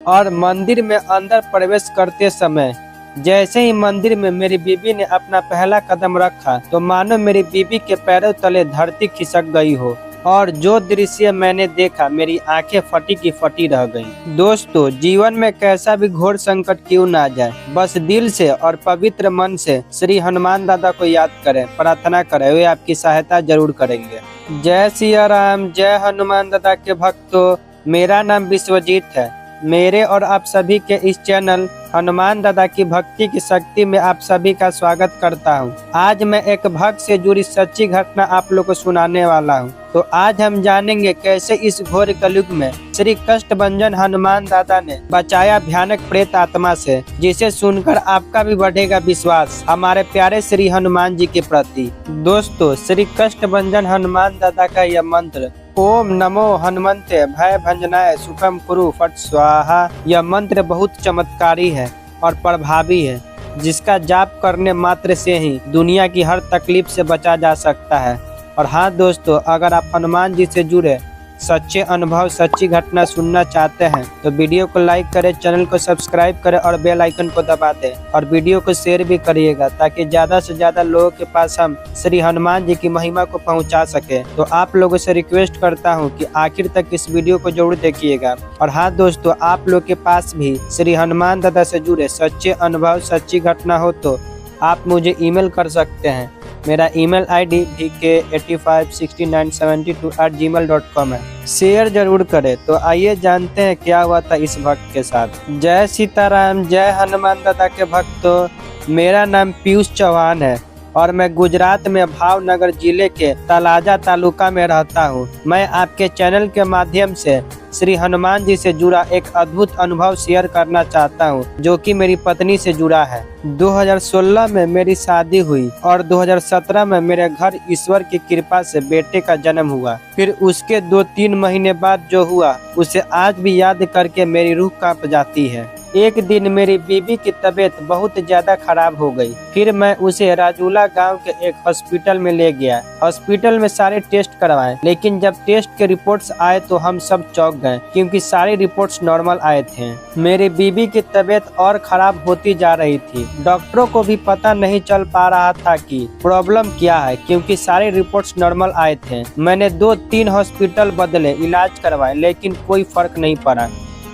और मंदिर में अंदर प्रवेश करते समय जैसे ही मंदिर में मेरी बीबी ने अपना पहला कदम रखा तो मानो मेरी बीबी के पैरों तले धरती खिसक गई हो। और जो दृश्य मैंने देखा मेरी आंखें फटी की फटी रह गईं। दोस्तों, जीवन में कैसा भी घोर संकट क्यों ना जाए, बस दिल से और पवित्र मन से श्री हनुमान दादा को याद करें, प्रार्थना करें, वे आपकी सहायता जरूर करेंगे। जय सिया राम, जय हनुमान दादा के भक्तों। मेरा नाम विश्वजीत है। मेरे और आप सभी के इस चैनल हनुमान दादा की भक्ति की शक्ति में आप सभी का स्वागत करता हूं। आज मैं एक भक्त से जुड़ी सच्ची घटना आप लोग को सुनाने वाला हूं। तो आज हम जानेंगे कैसे इस घोर कलयुग में श्री कष्टभंजन हनुमान दादा ने बचाया भयानक प्रेत आत्मा से, जिसे सुनकर आपका भी बढ़ेगा विश्वास हमारे प्यारे श्री हनुमान जी के प्रति। दोस्तों, श्री कष्टभंजन हनुमान दादा का यह मंत्र ओम नमो हनुमंते भय भंजनाय सुखम कुरु फट स्वाहा, यह मंत्र बहुत चमत्कारी है और प्रभावी है, जिसका जाप करने मात्र से ही दुनिया की हर तकलीफ से बचा जा सकता है। और हाँ दोस्तों, अगर आप हनुमान जी से जुड़े सच्चे अनुभव, सच्ची घटना सुनना चाहते हैं तो वीडियो को लाइक करें, चैनल को सब्सक्राइब करें और बेल आइकन को दबा दें और वीडियो को शेयर भी करिएगा, ताकि ज़्यादा से ज़्यादा लोगों के पास हम श्री हनुमान जी की महिमा को पहुंचा सके। तो आप लोगों से रिक्वेस्ट करता हूं कि आखिर तक इस वीडियो को जरूर देखिएगा। और हाँ दोस्तों, आप लोग के पास भी श्री हनुमान दादा से जुड़े सच्चे अनुभव, सच्ची घटना हो तो आप मुझे ईमेल कर सकते हैं। मेरा ईमेल आईडी vk856972@gmail.com है। शेयर जरूर करें। तो आइए जानते हैं क्या हुआ था इस भक्त के साथ। जय सीताराम, जय हनुमान दादा के भक्तों। मेरा नाम पीयूष चौहान है और मैं गुजरात में भावनगर जिले के तलाजा तालुका में रहता हूँ। मैं आपके चैनल के माध्यम से श्री हनुमान जी से जुड़ा एक अद्भुत अनुभव शेयर करना चाहता हूँ, जो कि मेरी पत्नी से जुड़ा है। 2016 में मेरी शादी हुई और 2017 में मेरे घर ईश्वर की कृपा से बेटे का जन्म हुआ। फिर उसके 2-3 महीने बाद जो हुआ उसे आज भी याद करके मेरी रूह कांप जाती है। एक दिन मेरी बीबी की तबीयत बहुत ज्यादा खराब हो गई। फिर मैं उसे राजूला गांव के एक हॉस्पिटल में ले गया। हॉस्पिटल में सारे टेस्ट करवाए, लेकिन जब टेस्ट के रिपोर्ट्स आए तो हम सब चौंक गए, क्योंकि सारे रिपोर्ट्स नॉर्मल आए थे। मेरी बीबी की तबीयत और खराब होती जा रही थी। डॉक्टरों को भी पता नहीं चल पा रहा था कि प्रॉब्लम क्या है, क्योंकि सारे रिपोर्ट्स नॉर्मल आए थे। मैंने 2-3 हॉस्पिटल बदले, इलाज करवाए, लेकिन कोई फर्क नहीं पड़ा।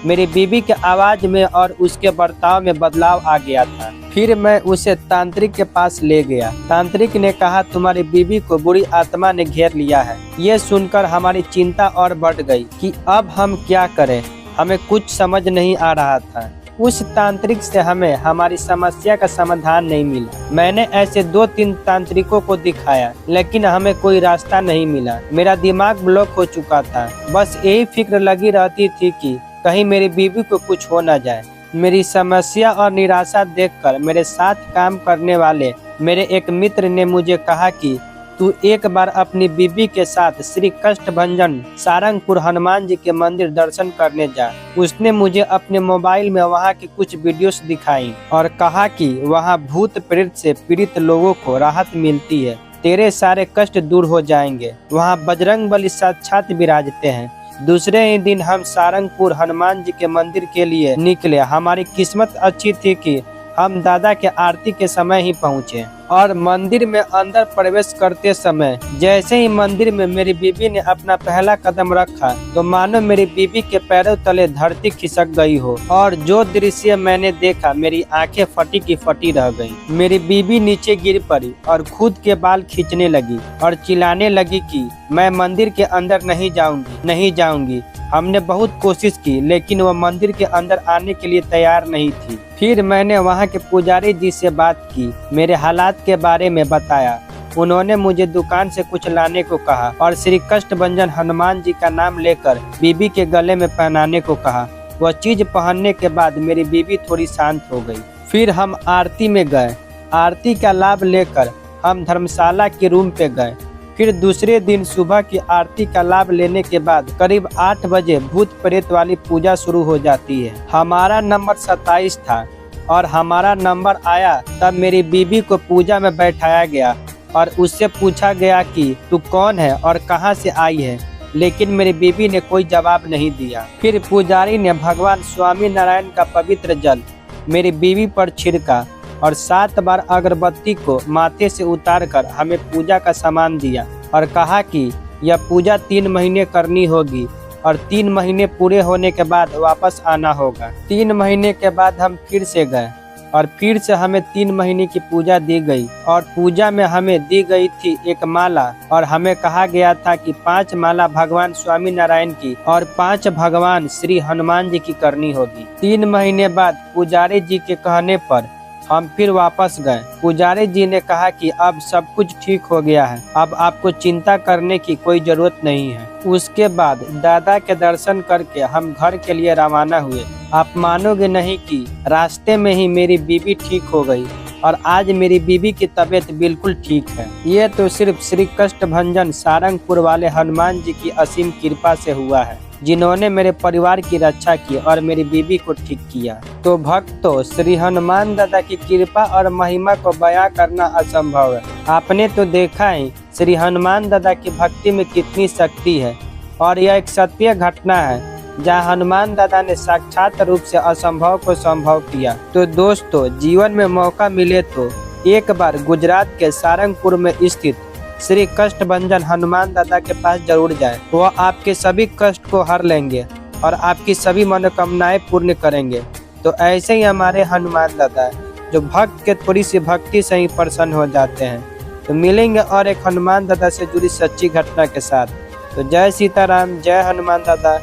मेरी बीबी के आवाज में और उसके बर्ताव में बदलाव आ गया था। फिर मैं उसे तांत्रिक के पास ले गया। तांत्रिक ने कहा तुम्हारी बीबी को बुरी आत्मा ने घेर लिया है। ये सुनकर हमारी चिंता और बढ़ गई कि अब हम क्या करें। हमें कुछ समझ नहीं आ रहा था। उस तांत्रिक से हमें हमारी समस्या का समाधान नहीं मिला। मैंने ऐसे 2-3 तांत्रिकों को दिखाया, लेकिन हमें कोई रास्ता नहीं मिला। मेरा दिमाग ब्लॉक हो चुका था। बस यही फिक्र लगी रहती थी कि कहीं मेरी बीबी को कुछ हो न जाए। मेरी समस्या और निराशा देखकर मेरे साथ काम करने वाले मेरे एक मित्र ने मुझे कहा कि तू एक बार अपनी बीबी के साथ श्री कष्टभंजन सारंगपुर हनुमान जी के मंदिर दर्शन करने जा। उसने मुझे अपने मोबाइल में वहां की कुछ वीडियोस दिखाई और कहा कि वहां भूत प्रेत से पीड़ित लोगों को राहत मिलती है, तेरे सारे कष्ट दूर हो जाएंगे। वहां बजरंगबली साक्षात विराजते हैं। दूसरे ही दिन हम सारंगपुर हनुमान जी के मंदिर के लिए निकले। हमारी किस्मत अच्छी थी कि हम दादा के आरती के समय ही पहुँचे और मंदिर में अंदर प्रवेश करते समय जैसे ही मंदिर में मेरी बीबी ने अपना पहला कदम रखा तो मानो मेरी बीबी के पैरों तले धरती खिसक गई हो। और जो दृश्य मैंने देखा मेरी आंखें फटी की फटी रह गईं। मेरी बीबी नीचे गिर पड़ी और खुद के बाल खींचने लगी और चिल्लाने लगी कि मैं मंदिर के अंदर नहीं जाऊंगी, नहीं जाऊंगी। हमने बहुत कोशिश की, लेकिन वह मंदिर के अंदर आने के लिए तैयार नहीं थी। फिर मैंने वहां के पुजारी जी से बात की, मेरे हालात के बारे में बताया। उन्होंने मुझे दुकान से कुछ लाने को कहा और श्री कष्टभंजन हनुमान जी का नाम लेकर बीबी के गले में पहनाने को कहा। वह चीज पहनने के बाद मेरी बीबी थोड़ी शांत हो गई। फिर हम आरती में गए। आरती का लाभ लेकर हम धर्मशाला के रूम पे गए। फिर दूसरे दिन सुबह की आरती का लाभ लेने के बाद करीब 8 बजे भूत प्रेत वाली पूजा शुरू हो जाती है। हमारा नंबर 27 था और हमारा नंबर आया तब मेरी बीबी को पूजा में बैठाया गया और उससे पूछा गया कि तू कौन है और कहां से आई है। लेकिन मेरी बीवी ने कोई जवाब नहीं दिया। फिर पुजारी ने भगवान स्वामी नारायण का पवित्र जल मेरी बीवी पर छिड़का और 7 बार अगरबत्ती को माथे से उतारकर हमें पूजा का सामान दिया और कहा कि यह पूजा 3 महीने करनी होगी और 3 महीने पूरे होने के बाद वापस आना होगा। 3 महीने के बाद हम फिर से गए और फिर से हमें 3 महीने की पूजा दी गई और पूजा में हमें दी गई थी एक माला और हमें कहा गया था कि 5 माला भगवान स्वामी नारायण की और 5 भगवान श्री हनुमान जी की करनी होगी। 3 महीने बाद पुजारी जी के कहने पर हम फिर वापस गए। पुजारी जी ने कहा कि अब सब कुछ ठीक हो गया है, अब आपको चिंता करने की कोई जरूरत नहीं है। उसके बाद दादा के दर्शन करके हम घर के लिए रवाना हुए। आप मानोगे नहीं कि रास्ते में ही मेरी बीवी ठीक हो गई और आज मेरी बीवी की तबीयत बिल्कुल ठीक है। ये तो सिर्फ श्री कष्टभंजन सारंगपुर वाले हनुमान जी की असीम कृपा से हुआ है, जिन्होंने मेरे परिवार की रक्षा की और मेरी बीवी को ठीक किया। तो भक्तों, श्री हनुमान दादा की कृपा और महिमा को बयां करना असंभव है। आपने तो देखा है श्री हनुमान दादा की भक्ति में कितनी शक्ति है और यह एक सत्य घटना है जहाँ हनुमान दादा ने साक्षात रूप से असंभव को संभव किया। तो दोस्तों, जीवन में मौका मिले तो एक बार गुजरात के सारंगपुर में स्थित श्री कष्टभंजन हनुमान दादा के पास जरूर जाएं। वह आपके सभी कष्ट को हर लेंगे और आपकी सभी मनोकामनाएं पूर्ण करेंगे। तो ऐसे ही हमारे हनुमान दादा जो भक्त के थोड़ी सी भक्ति से ही प्रसन्न हो जाते हैं। तो मिलेंगे और एक हनुमान दादा से जुड़ी सच्ची घटना के साथ। तो जय सीताराम, जय हनुमान दादा।